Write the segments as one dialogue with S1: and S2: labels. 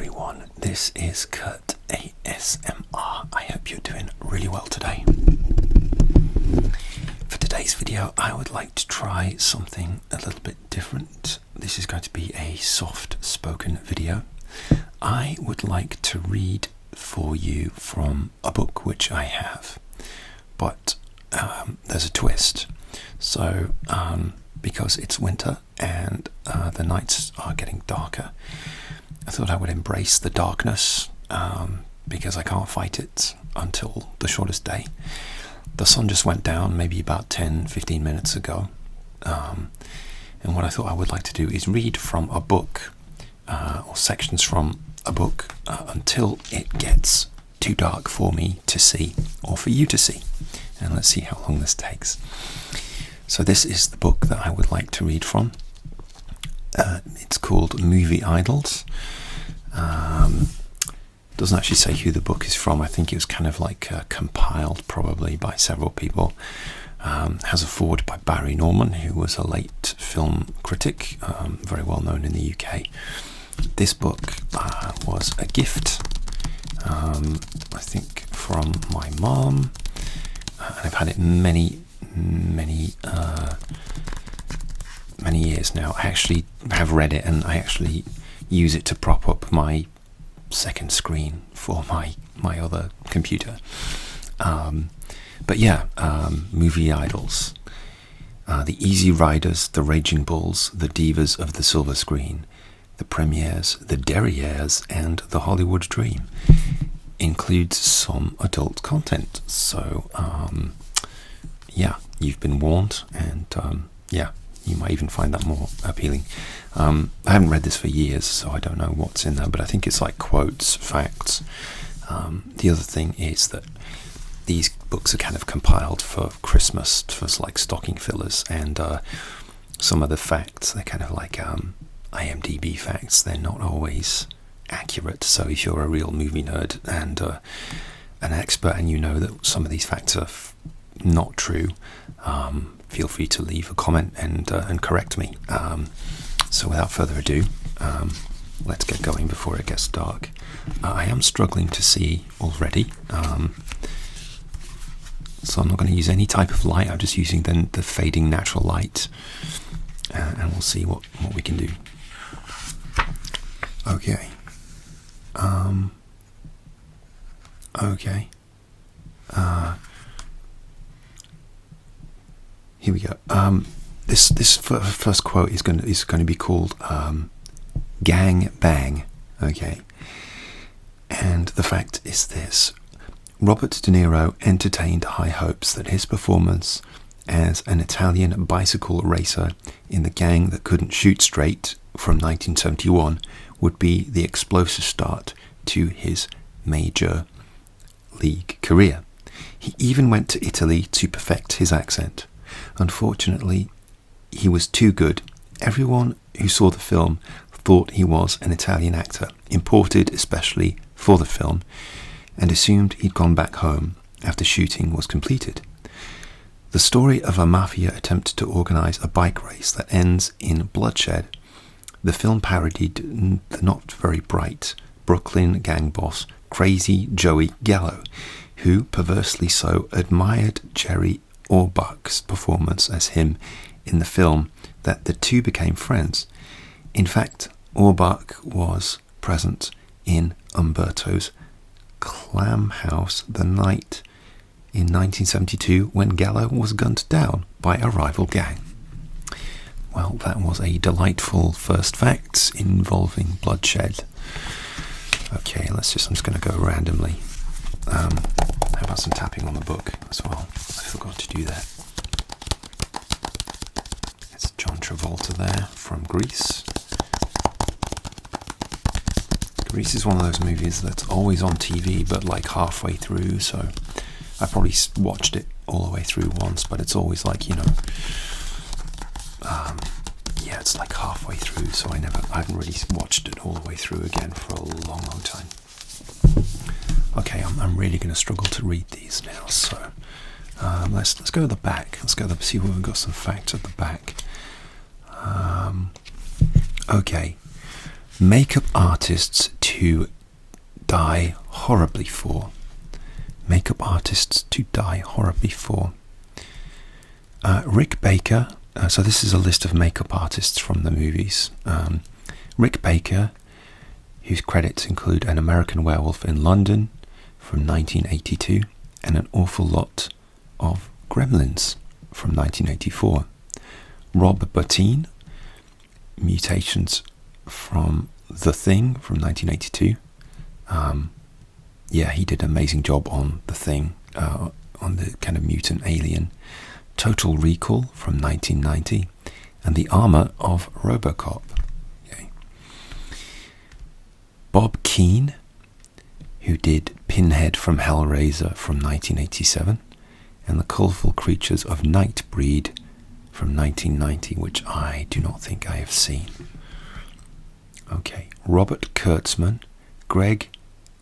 S1: everyone, this is Kurt ASMR. I hope you're doing really well today. For today's video, I would like to try something a little bit different. This is going to be a soft-spoken video. I would like to read for you from a book which I have, but there's a twist. So, because it's winter and the nights are getting darker, I thought I would embrace the darkness because I can't fight it until the shortest day. The sun just went down maybe about 10-15 minutes ago, and what I thought I would like to do is read from a book or sections from a book until it gets too dark for me to see or for you to see, and let's see how long this takes. So this is the book that I would like to read from. It's called Movie Idols. Doesn't actually say who the book is from. I think it was kind of like compiled probably by several people. Has a foreword by Barry Norman, who was a late film critic, very well known in the UK. This book was a gift, I think, from my mom, and I've had it many years now. I actually have read it, and I actually use it to prop up my second screen for my other computer. But yeah, Movie Idols. The Easy Riders, the Raging Bulls, the Divas of the Silver Screen, the Premiers, the Derrières, and the Hollywood Dream. Includes some adult content. So, yeah, you've been warned, and yeah, you might even find that more appealing. I haven't read this for years, so I don't know what's in there, but I think it's like quotes, facts. The other thing is that these books are kind of compiled for Christmas, for like stocking fillers, and some of the facts, they're kind of like IMDb facts. They're not always accurate, so if you're a real movie nerd and an expert, and you know that some of these facts are not true, feel free to leave a comment and correct me. So without further ado, let's get going before it gets dark. I am struggling to see already, so I'm not going to use any type of light. I'm just using the fading natural light, and we'll see what we can do. Okay. Okay. Here we go. This first quote is going to be called "Gang Bang." Okay, and the fact is this: Robert De Niro entertained high hopes that his performance as an Italian bicycle racer in The Gang That Couldn't Shoot Straight from 1971 would be the explosive start to his major league career. He even went to Italy to perfect his accent. Unfortunately, he was too good. Everyone who saw the film thought he was an Italian actor, imported especially for the film, and assumed he'd gone back home after shooting was completed. The story of a mafia attempt to organize a bike race that ends in bloodshed, the film parodied the not very bright Brooklyn gang boss Crazy Joey Gallo, who perversely so admired Jerry Orbach's performance as him in the film that the two became friends. In fact, Orbach was present in Umberto's clam house the night in 1972 when Gallo was gunned down by a rival gang. Well, that was a delightful first facts involving bloodshed. Okay, I'm just going to go randomly. How about some tapping on the book as well? I forgot to do that. It's John Travolta there from Grease. Grease is one of those movies that's always on TV, but like halfway through, so I probably watched it all the way through once, but it's always like, yeah, it's like halfway through, so I haven't really watched it all the way through again for a long time. Okay, I'm really going to struggle to read these now, so let's go to the back. Let's go see if we've got some facts at the back. Okay. Makeup artists to to die horribly for. Makeup artists to die horribly for. Rick Baker, so this is a list of makeup artists from the movies. Rick Baker, whose credits include An American Werewolf in London from 1982 and An Awful Lot of Gremlins from 1984. Rob Bottin, Mutations from The Thing from 1982. Yeah, he did an amazing job on The Thing, on the kind of mutant alien. Total Recall from 1990, and The Armour of RoboCop. Okay. Bob Keane, who did Pinhead from Hellraiser from 1987, and The Colourful Creatures of Nightbreed from 1990, which I do not think I have seen. Okay, Robert Kurtzman, Greg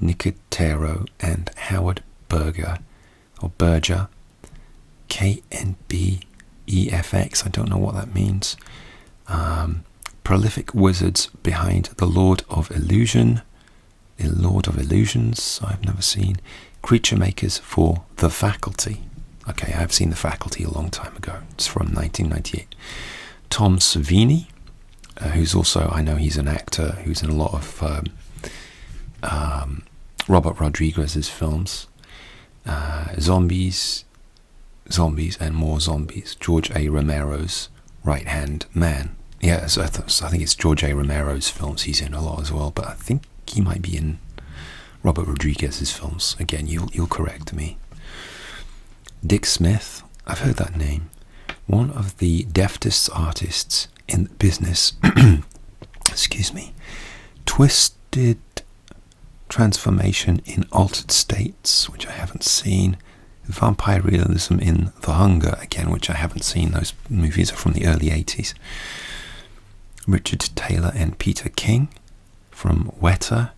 S1: Nicotero, and Howard Berger, KNBEFX, I don't know what that means. Prolific wizards behind The Lord of Illusions, I've never seen. Creature makers for The Faculty. Okay, I've seen The Faculty a long time ago. It's from 1998. Tom Savini, who's also, I know he's an actor who's in a lot of Robert Rodriguez's films. Zombies and More Zombies. George A. Romero's right-hand man. Yeah, so I think it's George A. Romero's films he's in a lot as well, but I think he might be in Robert Rodriguez's films. Again, you'll correct me. Dick Smith, I've heard that name. One of the deftest artists in the business. Excuse me. Twisted Transformation in Altered States, which I haven't seen. Vampire Realism in The Hunger, again, which I haven't seen. Those movies are from the early 80s. Richard Taylor and Peter King from Weta.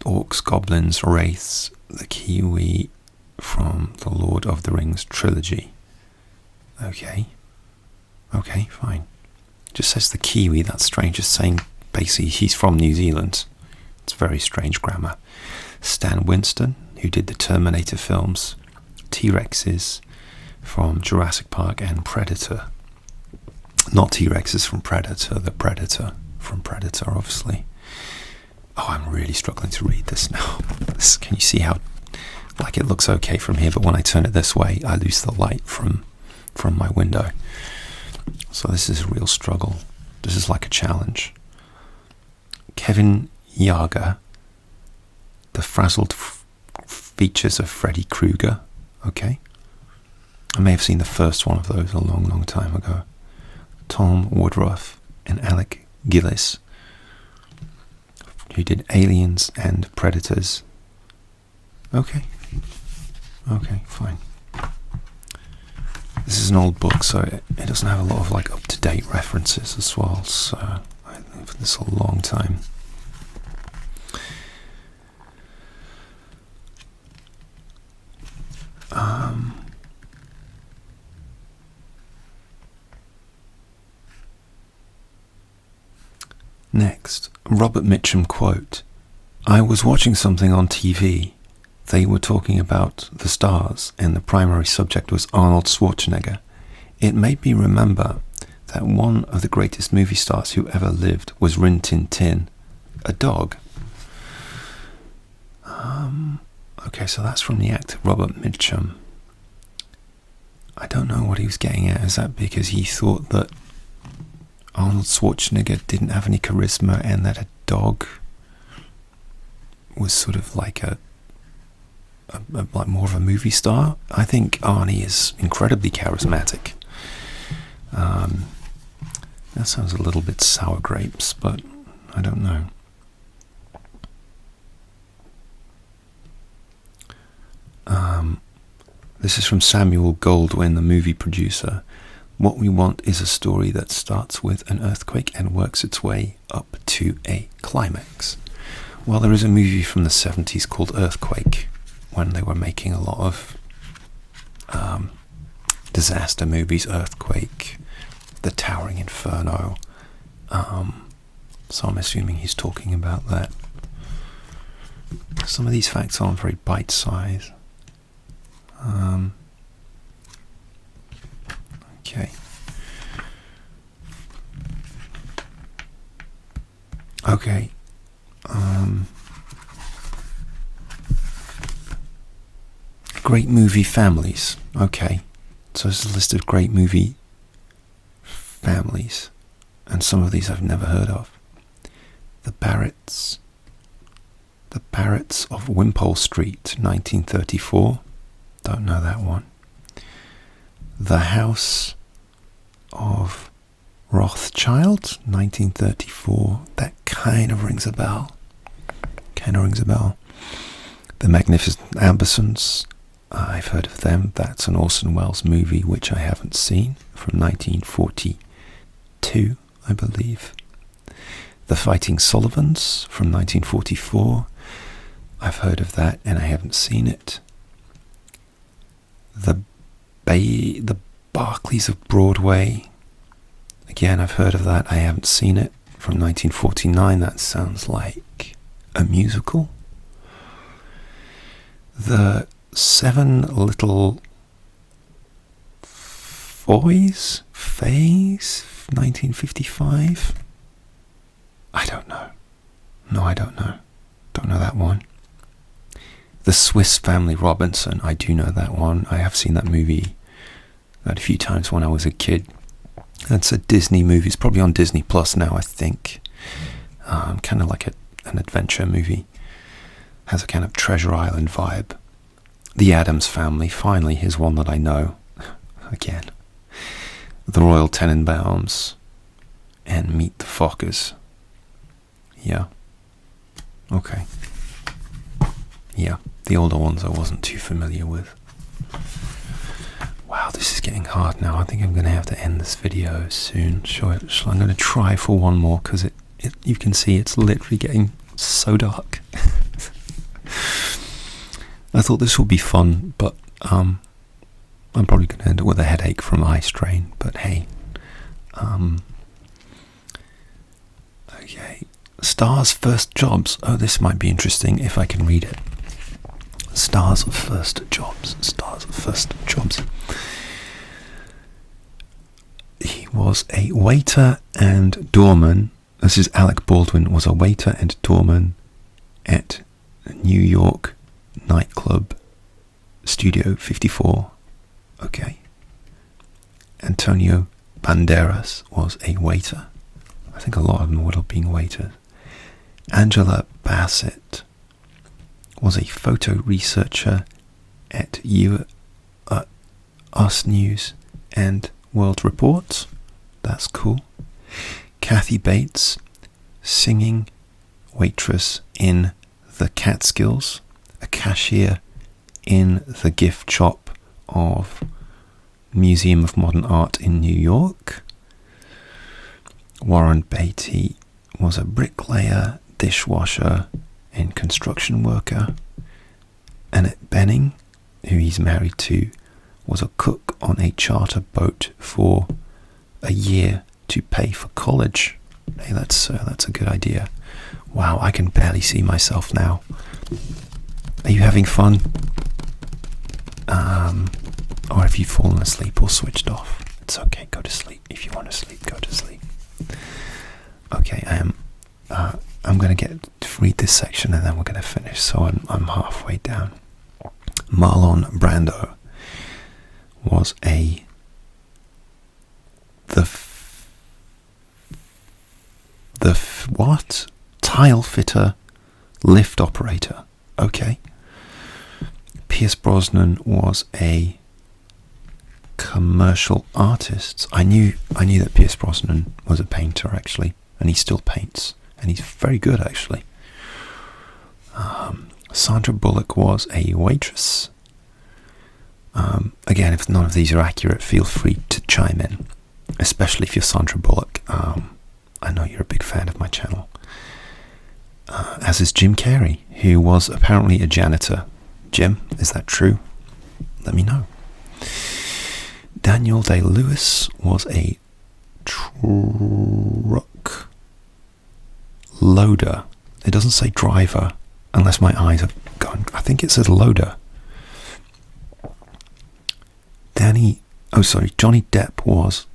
S1: Orcs, Goblins, Wraiths, the Kiwi from the Lord of the Rings trilogy. Okay, fine. Just says the Kiwi, that's strange. Just saying basically he's from New Zealand. It's very strange grammar. Stan Winston, who did the Terminator films. T-Rexes from Jurassic Park and Predator. Not T-Rexes from Predator, the Predator from Predator, obviously. Oh, I'm really struggling to read this now. Can you see how, like, it looks okay from here, but when I turn it this way, I lose the light from my window. So this is a real struggle. This is like a challenge. Kevin Yaga, The Frazzled Features of Freddy Krueger. Okay. I may have seen the first one of those a long, long time ago. Tom Woodruff and Alec Gillis, who did Aliens and Predators. Okay, fine. This is an old book, so it doesn't have a lot of like up-to-date references as well, so I've lived for this a long time. Next, Robert Mitchum quote, "I was watching something on TV. They were talking about the stars, and the primary subject was Arnold Schwarzenegger. It made me remember that one of the greatest movie stars who ever lived was Rin Tin Tin, a dog." Okay, so that's from the actor Robert Mitchum. I don't know what he was getting at. Is that because he thought that Arnold Schwarzenegger didn't have any charisma and that a dog was sort of like like more of a movie star? I think Arnie is incredibly charismatic. That sounds a little bit sour grapes, but I don't know. This is from Samuel Goldwyn, the movie producer. "What we want is a story that starts with an earthquake and works its way up to a climax." Well, there is a movie from the 70s called Earthquake, when they were making a lot of disaster movies. Earthquake, The Towering Inferno. So I'm assuming he's talking about that. Some of these facts aren't very bite-sized. Okay. Okay. Great movie families. Okay. So there's a list of great movie families. And some of these I've never heard of. The Barretts of Wimpole Street, 1934. Don't know that one. The House of Rothschild, 1934. That kind of rings a bell. The Magnificent Ambersons. I've heard of them. That's an Orson Welles movie which I haven't seen, from 1942, I believe. The Fighting Sullivans from 1944. I've heard of that and I haven't seen it. The Barclays of Broadway. Again, I've heard of that. I haven't seen it. From 1949. That sounds like a musical. The Seven Little Fays, 1955. I don't know. No, I don't know. Don't know that one. The Swiss Family Robinson. I do know that one. I have seen that movie a few times when I was a kid. That's a Disney movie. It's probably on Disney Plus now, I think. Kind of like an adventure movie. Has a kind of Treasure Island vibe. The Addams Family. Finally, here's one that I know. Again. The Royal Tenenbaums. And Meet the Fockers. Yeah. Okay. Yeah. The older ones I wasn't too familiar with. Wow, this is getting hard now. I think I'm going to have to end this video soon. Sure, I'm going to try for one more because you can see it's literally getting so dark. I thought this would be fun, but I'm probably going to end up with a headache from eye strain. But hey, okay. Stars' first jobs. Oh, this might be interesting if I can read it. Stars' first jobs. He was a waiter and doorman. This is Alec Baldwin, was a waiter and doorman at New York nightclub Studio 54. Okay. Antonio Banderas was a waiter. I think a lot of them would have been waiters. Angela Bassett was a photo researcher at Us News and World Report. That's cool. Kathy Bates, singing waitress in the Catskills, a cashier in the gift shop of Museum of Modern Art in New York. Warren Beatty was a bricklayer, dishwasher, and construction worker. Annette Bening, who he's married to, was a cook on a charter boat for a year to pay for college. Hey, that's a good idea. Wow, I can barely see myself now. Are you having fun? Or have you fallen asleep or switched off? It's okay, go to sleep. If you want to sleep, go to sleep. Okay, I'm going to read this section and then we're going to finish. So I'm halfway down. Marlon Brando was what? Tile fitter, lift operator. Okay. Pierce Brosnan was a commercial artist. I knew that Pierce Brosnan was a painter actually, and he still paints, and he's very good actually. Sandra Bullock was a waitress. Again, if none of these are accurate, feel free to chime in, especially if you're Sandra Bullock. I know you're a big fan of my channel. As is Jim Carrey, who was apparently a janitor. Jim, is that true? Let me know. Daniel Day-Lewis was a truck loader. It doesn't say driver. unless my eyes have gone. I think it says Loader. Johnny Depp was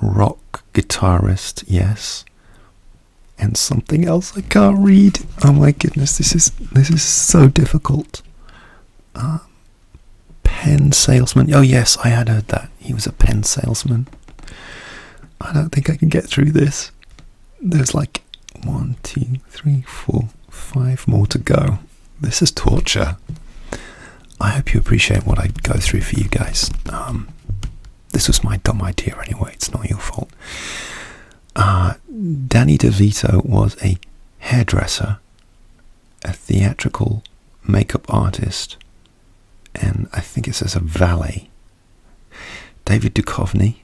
S1: rock guitarist, yes, and something else I can't read. Oh my goodness, this is so difficult. Pen salesman. Oh yes, I had heard that he was a pen salesman. I don't think I can get through this. There's like 1, 2, 3, 4, 5 more to go. This is torture. I hope you appreciate what I go through for you guys. This was my dumb idea anyway. It's not your fault. Danny DeVito was a hairdresser, a theatrical makeup artist, and I think it says a valet. David Duchovny,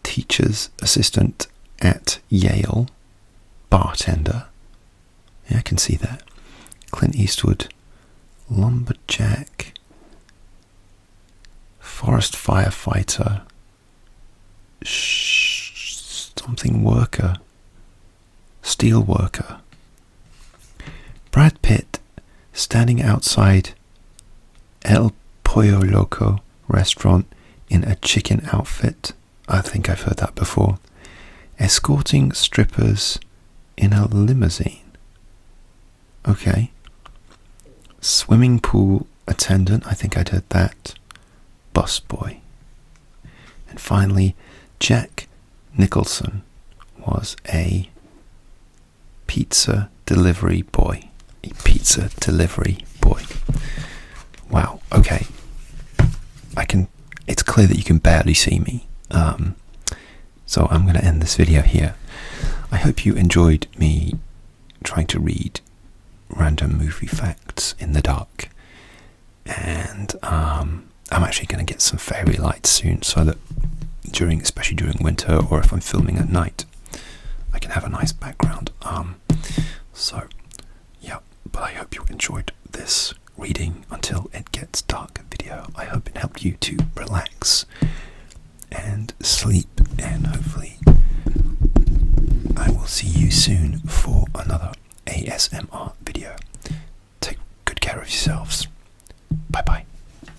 S1: teacher's assistant at Yale, bartender. Yeah, I can see that. Clint Eastwood, lumberjack, forest firefighter, something worker, steel worker. Brad Pitt, standing outside El Pollo Loco restaurant in a chicken outfit. I think I've heard that before. Escorting strippers in a limousine. Okay. Swimming pool attendant. I think I'd heard that. Busboy. And finally, Jack Nicholson was a pizza delivery boy. A pizza delivery boy. Wow. Okay. It's clear that you can barely see me. So I'm going to end this video here. I hope you enjoyed me trying to read random movie facts in the dark. And I'm actually going to get some fairy lights soon, so that especially during winter, or if I'm filming at night, I can have a nice background. So yeah, but I hope you enjoyed this reading until it gets dark video. I hope it helped you to relax and sleep, and hopefully I will see you soon